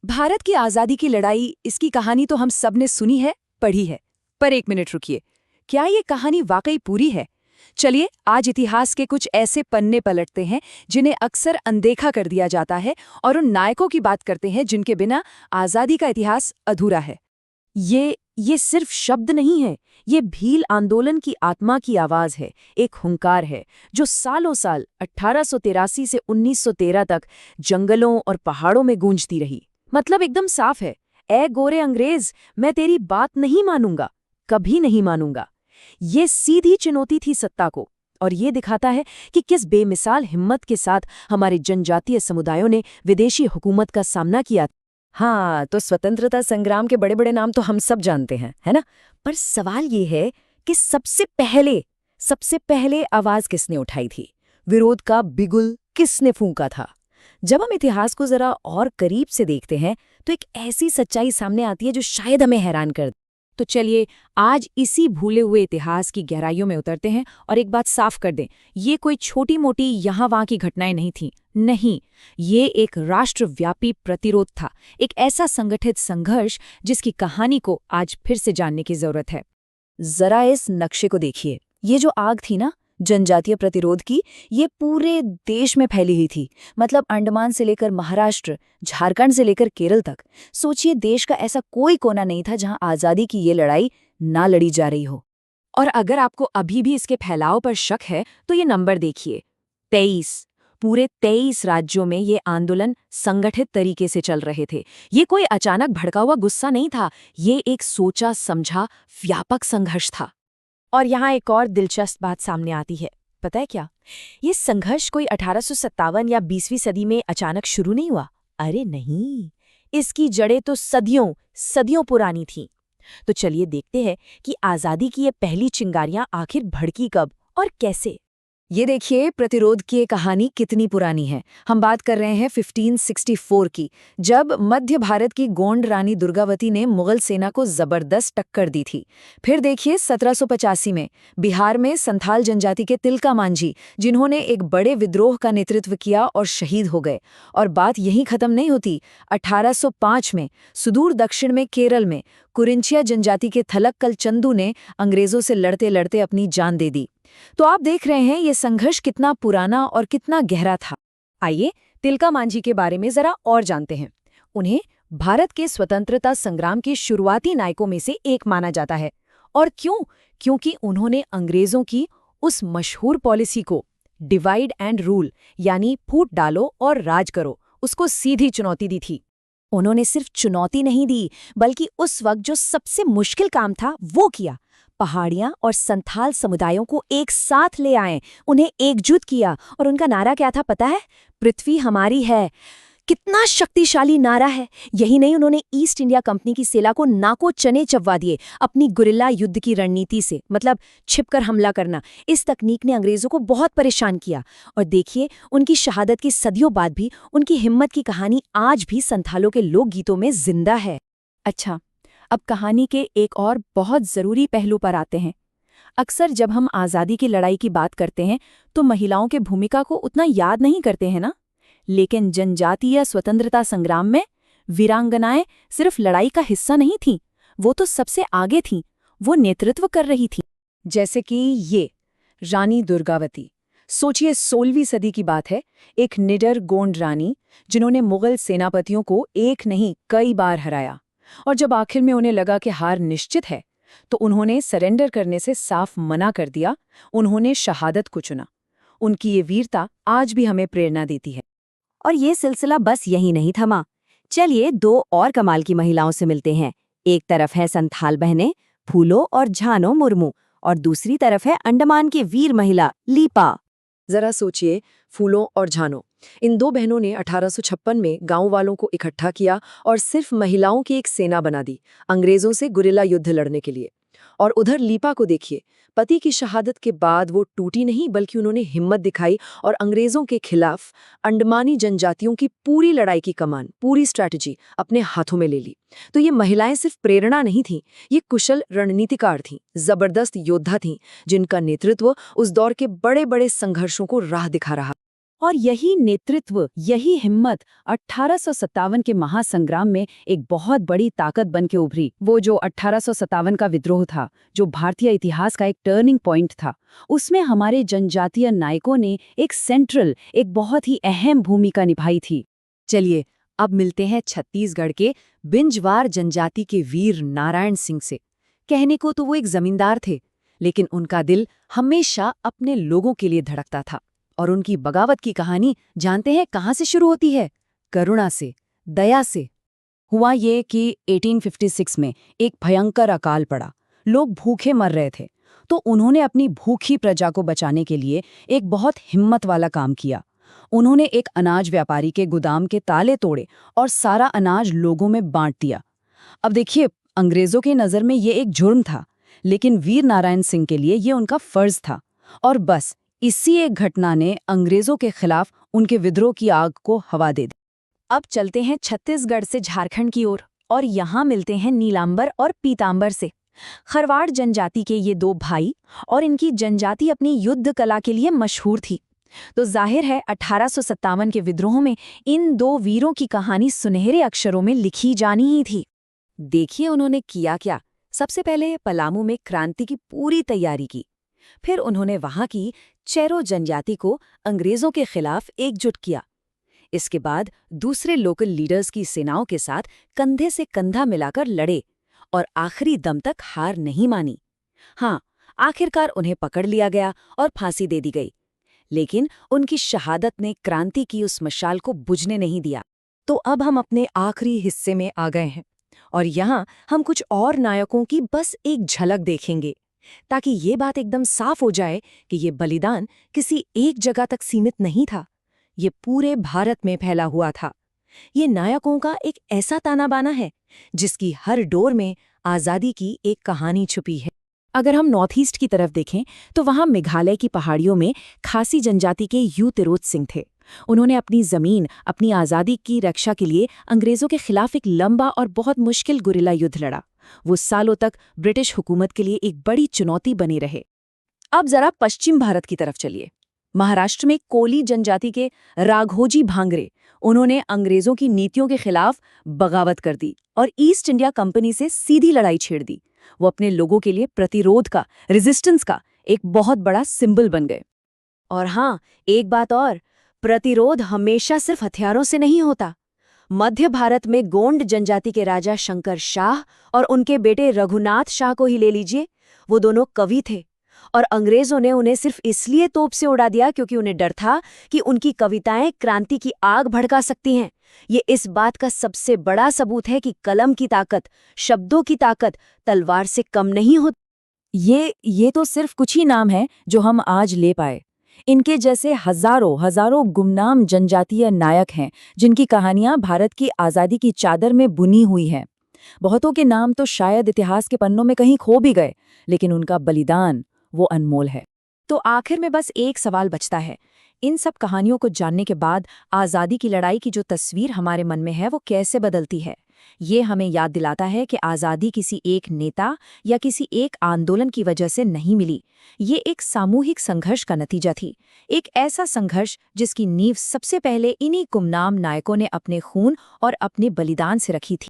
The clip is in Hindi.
भारत की आज़ादी की लड़ाई, इसकी कहानी तो हम सब ने सुनी है, पढ़ी है। पर एक मिनट रुकिए, क्या ये कहानी वाकई पूरी है? चलिए आज इतिहास के कुछ ऐसे पन्ने पलटते हैं जिन्हें अक्सर अनदेखा कर दिया जाता है और उन नायकों की बात करते हैं जिनके बिना आज़ादी का इतिहास अधूरा है। ये सिर्फ शब्द नहीं है, ये भील आंदोलन की आत्मा की आवाज है, एक हुंकार है जो सालों साल 1883 से 1913 तक जंगलों और पहाड़ों में गूंजती रही। मतलब एकदम साफ है, ए गोरे अंग्रेज, मैं तेरी बात नहीं मानूंगा, कभी नहीं मानूंगा। ये सीधी चुनौती थी सत्ता को, और ये दिखाता है कि किस बेमिसाल हिम्मत के साथ हमारे जनजातीय समुदायों ने विदेशी हुकूमत का सामना किया। हाँ, तो स्वतंत्रता संग्राम के बड़े बड़े नाम तो हम सब जानते हैं, है ना? पर सवाल ये है कि सबसे पहले आवाज किसने उठाई थी? विरोध का बिगुल किसने फूंका था? जब हम इतिहास को जरा और करीब से देखते हैं तो एक ऐसी सच्चाई सामने आती है जो शायद हमें हैरान कर दे। तो चलिए आज इसी भूले हुए इतिहास की गहराइयों में उतरते हैं और एक बात साफ कर दें, ये कोई छोटी मोटी यहाँ वहाँ की घटनाएं नहीं थीं। नहीं, ये एक राष्ट्रव्यापी प्रतिरोध था, एक ऐसा संगठित संघर्ष जिसकी कहानी को आज फिर से जानने की जरूरत है। जरा इस नक्शे को देखिए, ये जो आग थी ना जनजातीय प्रतिरोध की, ये पूरे देश में फैली हुई थी। मतलब अंडमान से लेकर महाराष्ट्र, झारखंड से लेकर केरल तक। सोचिए, देश का ऐसा कोई कोना नहीं था जहां आज़ादी की ये लड़ाई ना लड़ी जा रही हो। और अगर आपको अभी भी इसके फैलाव पर शक है तो ये नंबर देखिए, 23। पूरे 23 राज्यों में ये आंदोलन संगठित तरीके से चल रहे थे। ये कोई अचानक भड़का हुआ गुस्सा नहीं था, ये एक सोचा समझा व्यापक संघर्ष था। और यहाँ एक और दिलचस्प बात सामने आती है, पता है क्या? ये संघर्ष कोई 1857 या 20वीं सदी में अचानक शुरू नहीं हुआ। अरे नहीं, इसकी जड़ें तो सदियों पुरानी थीं। तो चलिए देखते हैं कि आज़ादी की ये पहली चिंगारियां आखिर भड़की कब और कैसे। ये देखिए प्रतिरोध की ये कहानी कितनी पुरानी है। हम बात कर रहे हैं 1564 की, जब मध्य भारत की गोंड रानी दुर्गावती ने मुगल सेना को जबरदस्त टक्कर दी थी। फिर देखिए 1785 में बिहार में संथाल जनजाति के तिलका मांझी, जिन्होंने एक बड़े विद्रोह का नेतृत्व किया और शहीद हो गए। और बात यहीं खत्म नहीं होती। 1805 में सुदूर दक्षिण में केरल में कुरिंचिया जनजाति के थलक्कल चंदू ने अंग्रेजों से लड़ते लड़ते अपनी जान दे दी। तो आप देख रहे हैं ये संघर्ष कितना पुराना और कितना गहरा था। आइए तिलका मांझी के बारे में जरा और जानते हैं। उन्हें भारत के स्वतंत्रता संग्राम के शुरुआती नायकों में से एक माना जाता है। और क्यों? क्योंकि उन्होंने अंग्रेजों की उस मशहूर पॉलिसी को, डिवाइड एंड रूल, यानी फूट डालो और राज करो, उसको सीधी चुनौती दी थी। उन्होंने सिर्फ चुनौती नहीं दी, बल्कि उस वक्त जो सबसे मुश्किल काम था वो किया। पहाड़ियां और संथाल समुदायों को एक साथ ले आए, उन्हें एकजुट किया। और उनका नारा क्या था पता है? पृथ्वी हमारी है। कितना शक्तिशाली नारा है! यही नहीं, उन्होंने ईस्ट इंडिया कंपनी की सेना को नाको चने चबवा दिए अपनी गुरिल्ला युद्ध की रणनीति से। मतलब छिपकर हमला करना। इस तकनीक ने अंग्रेजों को बहुत परेशान किया। और देखिए, उनकी शहादत की सदियों बाद भी उनकी हिम्मत की कहानी आज भी संथालों के लोकगीतों में जिंदा है। अच्छा, अब कहानी के एक और बहुत ज़रूरी पहलू पर आते हैं। अक्सर जब हम आज़ादी की लड़ाई की बात करते हैं तो महिलाओं के भूमिका को उतना याद नहीं करते हैं ना? लेकिन जनजातीय स्वतंत्रता संग्राम में वीरांगनाएं सिर्फ लड़ाई का हिस्सा नहीं थीं, वो तो सबसे आगे थीं, वो नेतृत्व कर रही थीं। जैसे कि ये रानी दुर्गावती। सोचिए 16वीं सदी की बात है, एक निडर गोंड रानी जिन्होंने मुगल सेनापतियों को एक नहीं कई बार हराया। और जब आखिर में उन्हें लगा कि हार निश्चित है तो उन्होंने सरेंडर करने से साफ मना कर दिया। उन्होंने शहादत को चुना। उनकी ये वीरता आज भी हमें प्रेरणा देती है। और ये सिलसिला बस यही नहीं थमा। चलिए दो और कमाल की महिलाओं से मिलते हैं। एक तरफ है संथाल बहनें फूलो और झानो मुर्मू, और दूसरी तरफ है अंडमान की वीर महिला लीपा। जरा सोचिए, फूलों और झानो, इन दो बहनों ने 1856 में गांव वालों को इकट्ठा किया और सिर्फ महिलाओं की एक सेना बना दी अंग्रेजों से गुरिल्ला युद्ध लड़ने के लिए। और उधर लीपा को देखिए, पति की शहादत के बाद वो टूटी नहीं, बल्कि उन्होंने हिम्मत दिखाई और अंग्रेजों के खिलाफ अंडमानी जनजातियों की पूरी लड़ाई की कमान, पूरी स्ट्रैटेजी अपने हाथों में ले ली। तो ये महिलाएं सिर्फ प्रेरणा नहीं थीं, ये कुशल रणनीतिकार थीं, जबरदस्त योद्धा थीं, जिनका नेतृत्व उस दौर के बड़े बड़े संघर्षों को राह दिखा रहा। और यही नेतृत्व, यही हिम्मत 1857 के महासंग्राम में एक बहुत बड़ी ताकत बन के उभरी। वो जो 1857 का विद्रोह था, जो भारतीय इतिहास का एक टर्निंग पॉइंट था, उसमें हमारे जनजातीय नायकों ने एक बहुत ही अहम भूमिका निभाई थी। चलिए अब मिलते हैं छत्तीसगढ़ के बिंजवार जनजाति के वीर नारायण सिंह से। कहने को तो वो एक जमींदार थे, लेकिन उनका दिल हमेशा अपने लोगों के लिए धड़कता था। और उनकी बगावत की कहानी जानते हैं कहाँ से शुरू होती है? करुणा से, दया से। हुआ ये कि 1856 में एक भयंकर अकाल पड़ा। लोग भूखे मर रहे थे, तो उन्होंने अपनी भूखी प्रजा को बचाने के लिए एक बहुत हिम्मत वाला काम किया। उन्होंने एक अनाज व्यापारी के गोदाम के ताले तोड़े और सारा अनाज लोगों में बांट दिया। अब देखिए, अंग्रेजों की नज़र में ये एक जुर्म था, लेकिन वीर नारायण सिंह के लिए ये उनका फर्ज था। और बस इसी एक घटना ने अंग्रेजों के खिलाफ उनके विद्रोह की आग को हवा दे दी। अब चलते हैं छत्तीसगढ़ से झारखंड की ओर, और यहाँ मिलते हैं नीलांबर और पीतांबर से। खरवाड़ जनजाति के ये दो भाई, और इनकी जनजाति अपनी युद्ध कला के लिए मशहूर थी। तो जाहिर है 1857 के विद्रोह में इन दो वीरों की कहानी सुनहरे अक्षरों में लिखी जानी ही थी। देखिए उन्होंने किया क्या। सबसे पहले पलामू में क्रांति की पूरी तैयारी की। फिर उन्होंने वहां की चेरो जनजाति को अंग्रेजों के खिलाफ एकजुट किया। इसके बाद दूसरे लोकल लीडर्स की सेनाओं के साथ कंधे से कंधा मिलाकर लड़े और आखिरी दम तक हार नहीं मानी। हाँ, आखिरकार उन्हें पकड़ लिया गया और फांसी दे दी गई, लेकिन उनकी शहादत ने क्रांति की उस मशाल को बुझने नहीं दिया। तो अब हम अपने आखिरी हिस्से में आ गए हैं, और यहाँ हम कुछ और नायकों की बस एक झलक देखेंगे, ताकि ये बात एकदम साफ हो जाए कि ये बलिदान किसी एक जगह तक सीमित नहीं था, ये पूरे भारत में फैला हुआ था। ये नायकों का एक ऐसा ताना बाना है जिसकी हर डोर में आज़ादी की एक कहानी छुपी है। अगर हम नॉर्थ ईस्ट की तरफ देखें तो वहाँ मेघालय की पहाड़ियों में खासी जनजाति के यू तिरोत सिंह थे। उन्होंने अपनी ज़मीन, अपनी आज़ादी की रक्षा के लिए अंग्रेज़ों के खिलाफ एक लंबा और बहुत मुश्किल गुरिल्ला युद्ध लड़ा। वो सालों तक ब्रिटिश हुकूमत के लिए एक बड़ी चुनौती बने रहे। अब जरा पश्चिम भारत की तरफ चलिए। महाराष्ट्र में कोली जनजाति के राघोजी भांगरे, उन्होंने अंग्रेज़ों की नीतियों के खिलाफ बगावत कर दी और ईस्ट इंडिया कंपनी से सीधी लड़ाई छेड़ दी। वो अपने लोगों के लिए प्रतिरोध का, रेजिस्टेंस का एक बहुत बड़ा सिंबल बन गए। और हाँ, एक बात और, प्रतिरोध हमेशा सिर्फ हथियारों से नहीं होता। मध्य भारत में गोंड जनजाति के राजा शंकर शाह और उनके बेटे रघुनाथ शाह को ही ले लीजिए। वो दोनों कवि थे और अंग्रेजों ने उन्हें सिर्फ इसलिए तोप से उड़ा दिया क्योंकि उन्हें डर था कि उनकी कविताएं क्रांति की आग भड़का सकती हैं। ये इस बात का सबसे बड़ा सबूत है कि कलम की ताकत, शब्दों की ताकत तलवार से कम नहीं होती। ये तो सिर्फ कुछ ही नाम है जो हम आज ले पाए। इनके जैसे हजारों गुमनाम जनजातीय नायक हैं जिनकी कहानियां भारत की आज़ादी की चादर में बुनी हुई हैं। बहुतों के नाम तो शायद इतिहास के पन्नों में कहीं खो भी गए, लेकिन उनका बलिदान वो अनमोल है। तो आखिर में बस एक सवाल बचता है, इन सब कहानियों को जानने के बाद आज़ादी की लड़ाई की जो तस्वीर हमारे मन में है वो कैसे बदलती है? ये हमें याद दिलाता है कि आज़ादी किसी एक नेता या किसी एक आंदोलन की वजह से नहीं मिली। ये एक सामूहिक संघर्ष का नतीजा थी, एक ऐसा संघर्ष जिसकी नींव सबसे पहले इन्हीं गुमनाम नायकों ने अपने खून और अपने बलिदान से रखी थी।